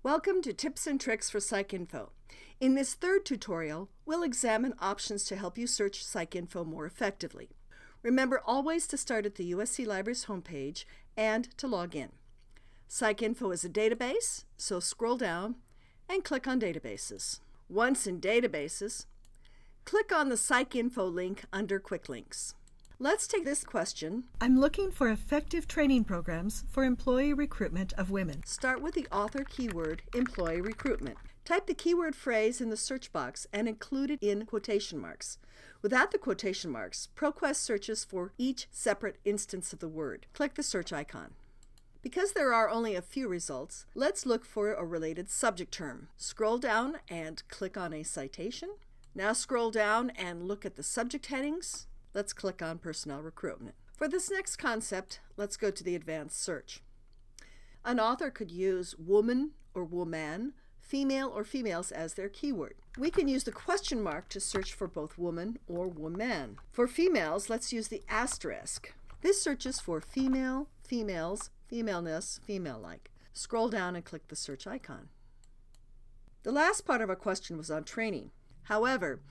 Welcome to Tips and Tricks for PsycINFO. In this third tutorial, we'll examine options to help you search PsycINFO more effectively. Remember always to start at the USC Libraries homepage and to log in. PsycINFO is a database, so scroll down and click on Databases. Once in Databases, click on the PsycINFO link under Quick Links. Let's take this question. I'm looking for effective training programs for employee recruitment of women. Start with the author keyword, employee recruitment. Type the keyword phrase in the search box and include it in quotation marks. Without the quotation marks, ProQuest searches for each separate instance of the word. Click the search icon. Because there are only a few results, let's look for a related subject term. Scroll down and click on a citation. Now scroll down and look at the subject headings. Let's click on personnel recruitment. For this next concept, let's go to the advanced search. An author could use woman or woman, female or females as their keyword. We can use the question mark to search for both woman or woman. For females, let's use the asterisk. This searches for female, females, femaleness, female-like. Scroll down and click the search icon. The last part of our question was on training. However,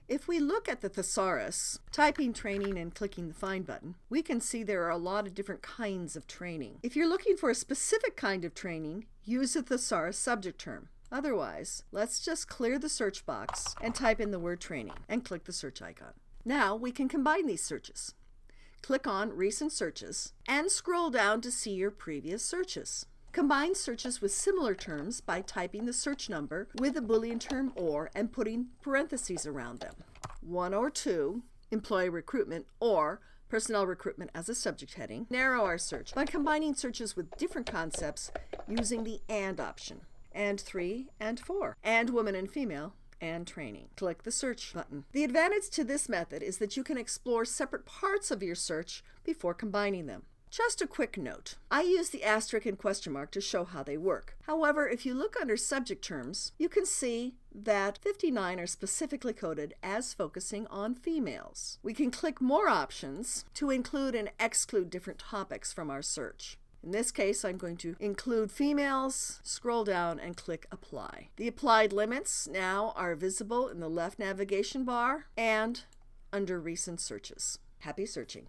if we look at the thesaurus, typing training and clicking the find button, we can see there are a lot of different kinds of training. If you're looking for a specific kind of training, use the thesaurus subject term. Otherwise, let's just clear the search box and type in the word training and click the search icon. Now we can combine these searches. Click on Recent Searches and scroll down to see your previous searches. Combine searches with similar terms by typing the search number with the Boolean term or and putting parentheses around them. 1 or 2, employee recruitment or personnel recruitment as a subject heading. Narrow our search by combining searches with different concepts using the AND option. And 3 and 4. And woman and female and training. Click the search button. The advantage to this method is that you can explore separate parts of your search before combining them. Just a quick note. I use the asterisk and question mark to show how they work. However, if you look under subject terms, you can see that 59 are specifically coded as focusing on females. We can click more options to include and exclude different topics from our search. In this case, I'm going to include females, scroll down and click Apply. The applied limits now are visible in the left navigation bar and under Recent Searches. Happy searching!